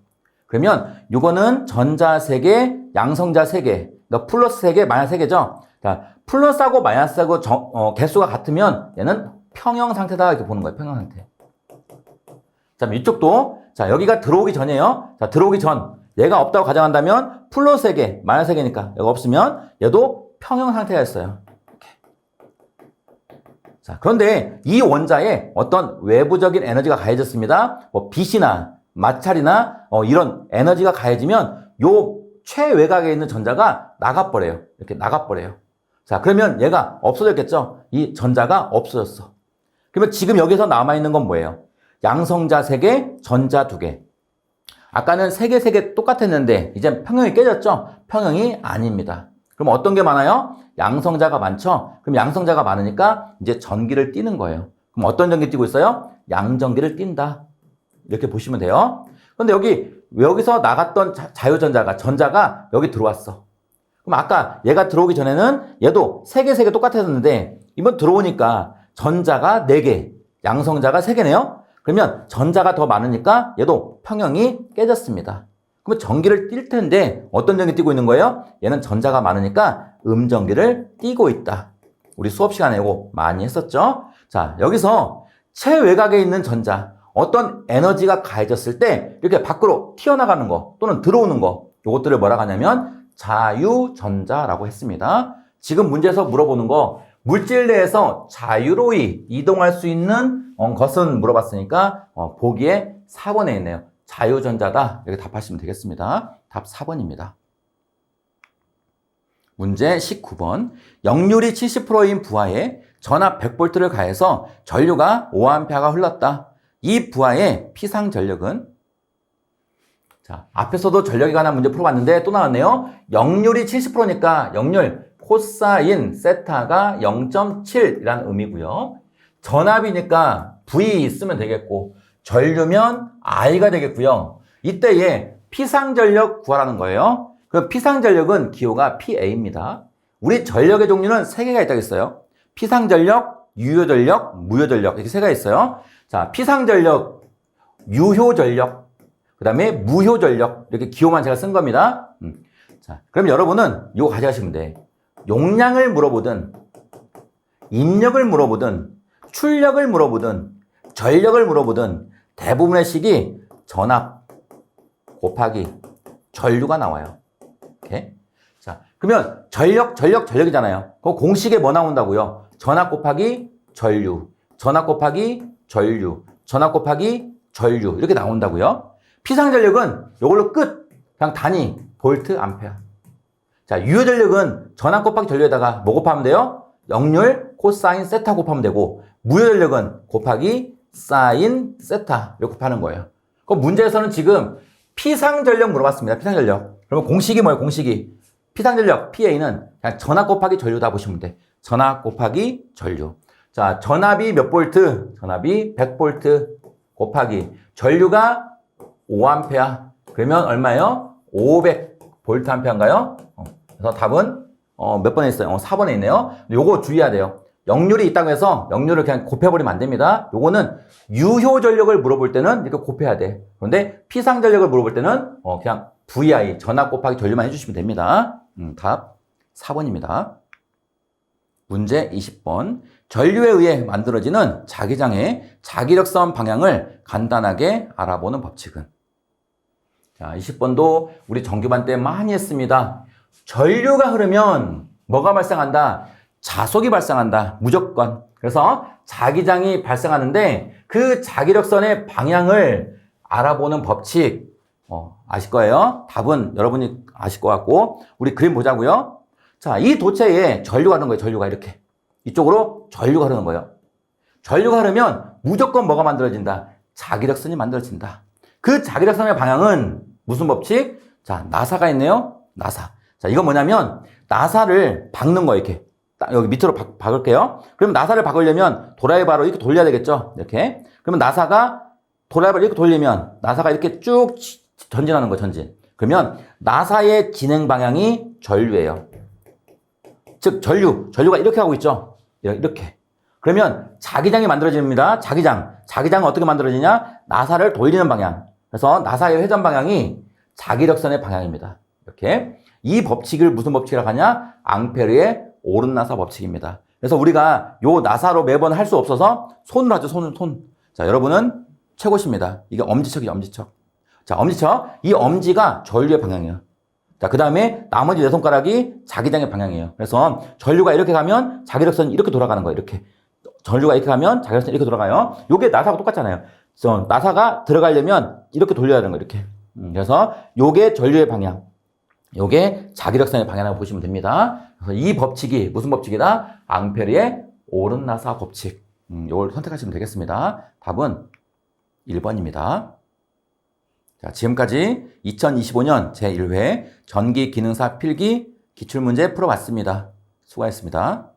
[SPEAKER 1] 그러면 요거는 전자 3개, 양성자 3개. 그러니까 플러스 3개, 마이너스 3개죠. 자, 플러스하고 마이너스하고 개수가 같으면 얘는 평형 상태다 이렇게 보는 거예요. 평형 상태. 자, 이쪽도 자, 여기가 들어오기 전이에요. 자, 들어오기 전. 얘가 없다고 가정한다면 플러스 3개, 마이너스 3개니까 얘가 없으면 얘도 평형 상태였어요. 이렇게. 자, 그런데 이 원자에 어떤 외부적인 에너지가 가해졌습니다. 뭐 빛이나 마찰이나 이런 에너지가 가해지면 요 최외곽에 있는 전자가 나가버려요. 이렇게 나가버려요. 자, 그러면 얘가 없어졌겠죠? 이 전자가 없어졌어. 그러면 지금 여기서 남아있는 건 뭐예요? 양성자 3개, 전자 2개. 아까는 3개, 3개 똑같았는데 이제 평형이 깨졌죠? 평형이 아닙니다. 그럼 어떤 게 많아요? 양성자가 많죠? 그럼 양성자가 많으니까 이제 전기를 띠는 거예요. 그럼 어떤 전기 띠고 있어요? 양전기를 띈다. 이렇게 보시면 돼요. 그런데 여기서 나갔던 전자가 여기 들어왔어. 그럼 아까 얘가 들어오기 전에는 얘도 3개, 3개 똑같았는데 이번 들어오니까 전자가 4개, 양성자가 3개네요. 그러면 전자가 더 많으니까 얘도 평형이 깨졌습니다. 그러면 전기를 띌 텐데 어떤 전기 띄고 있는 거예요? 얘는 전자가 많으니까 음전기를 띄고 있다. 우리 수업 시간에 이거 많이 했었죠? 자, 여기서 최외곽에 있는 전자, 어떤 에너지가 가해졌을 때 이렇게 밖으로 튀어나가는 거 또는 들어오는 거, 이것들을 뭐라고 하냐면 자유전자라고 했습니다. 지금 문제에서 물어보는 거, 물질 내에서 자유로이 이동할 수 있는 것은 물어봤으니까 보기에 4번에 있네요. 자유전자다. 이렇게 답하시면 되겠습니다. 답 4번입니다. 문제 19번. 역률이 70%인 부하에 전압 100V를 가해서 전류가 5A가 흘렀다. 이 부하의 피상 전력은? 자, 앞에서도 전력에 관한 문제 풀어봤는데 또 나왔네요. 역률이 70%니까 역률 코사인 세타가 0.7이라는 의미고요. 전압이니까 V 쓰면 되겠고 전류면 I가 되겠고요. 이때에 피상전력 구하라는 거예요. 그 피상전력은 기호가 PA입니다. 우리 전력의 종류는 3개가 있다고 했어요. 피상전력, 유효전력, 무효전력 이렇게 3개가 있어요. 자, 피상전력, 유효전력, 그 다음에 무효전력 이렇게 기호만 제가 쓴 겁니다. 자, 그럼 여러분은 이거 가져가시면 돼. 용량을 물어보든 입력을 물어보든 출력을 물어보든 전력을 물어보든 대부분의 식이 전압 곱하기 전류가 나와요. 이렇게. 자, 그러면 전력이잖아요. 그 공식에 뭐 나온다고요? 전압 곱하기 전류, 전압 곱하기 전류, 전압 곱하기 전류 이렇게 나온다고요. 피상전력은 이걸로 끝. 그냥 단위 볼트 암페어. 자, 유효전력은 전압 곱하기 전류에다가 뭐 곱하면 돼요? 역률 코사인 세타 곱하면 되고 무효전력은 곱하기 사인 세타 이렇게 곱하는 거예요. 그 문제에서는 지금 피상전력 물어봤습니다. 피상전력. 그러면 공식이 뭐예요? 공식이. 피상전력 PA는 그냥 전압 곱하기 전류다 보시면 돼. 전압 곱하기 전류. 자, 전압이 몇 볼트? 전압이 100볼트 곱하기 전류가 5A. 그러면 얼마예요? 500볼트 암페어인가요? 그래서 답은 몇 번에 있어요? 4번에 있네요. 요거 주의해야 돼요. 역률이 있다고 해서 역률을 그냥 곱해버리면 안 됩니다. 요거는 유효전력을 물어볼 때는 이렇게 곱해야 돼. 그런데 피상전력을 물어볼 때는 그냥 VI, 전압 곱하기 전류만 해주시면 됩니다. 답 4번입니다. 문제 20번. 전류에 의해 만들어지는 자기장의 자기력선 방향을 간단하게 알아보는 법칙은? 자, 20번도 우리 정규반 때 많이 했습니다. 전류가 흐르면 뭐가 발생한다? 자속이 발생한다. 무조건. 그래서 자기장이 발생하는데 그 자기력선의 방향을 알아보는 법칙 아실 거예요. 답은 여러분이 아실 것 같고 우리 그림 보자고요. 자, 이 도체에 전류가 흐르는 거예요. 전류가 이렇게. 이쪽으로 전류가 흐르는 거예요. 전류가 흐르면 무조건 뭐가 만들어진다? 자기력선이 만들어진다. 그 자기력선의 방향은 무슨 법칙? 자, 나사가 있네요. 나사. 자, 이건 뭐냐면 나사를 박는 거예요. 이렇게. 여기 밑으로 박을게요. 그러면 나사를 박으려면 도라이바로 이렇게 돌려야 되겠죠? 이렇게. 그러면 나사가 도라이바를 이렇게 돌리면 나사가 이렇게 쭉 전진하는 거예요. 전진. 그러면 나사의 진행 방향이 전류예요. 즉 전류가 이렇게 하고 있죠. 이렇게. 그러면 자기장이 만들어집니다. 자기장은 어떻게 만들어지냐? 나사를 돌리는 방향. 그래서 나사의 회전 방향이 자기력선의 방향입니다. 이렇게. 이 법칙을 무슨 법칙이라고 하냐? 앙페르의 오른나사 법칙입니다. 그래서 우리가 요 나사로 매번 할 수 없어서 손으로 하죠. 손. 자, 여러분은 최고십니다. 이게 엄지척이죠. 엄지척. 자, 엄지척. 이 엄지가 전류의 방향이에요. 자, 그 다음에 나머지 네 손가락이 자기장의 방향이에요. 그래서 전류가 이렇게 가면 자기력선이 이렇게 돌아가는 거예요. 이렇게. 전류가 이렇게 가면 자기력선이 이렇게 돌아가요. 요게 나사하고 똑같잖아요. 그래서 나사가 들어가려면 이렇게 돌려야 되는 거예요. 이렇게. 그래서 요게 전류의 방향. 요게 자기력선의 방향이라고 보시면 됩니다. 그래서 이 법칙이 무슨 법칙이다? 앙페르의 오른 나사 법칙. 요걸 선택하시면 되겠습니다. 답은 1번입니다. 자, 지금까지 2025년 제1회 전기기능사 필기 기출문제 풀어봤습니다. 수고하셨습니다.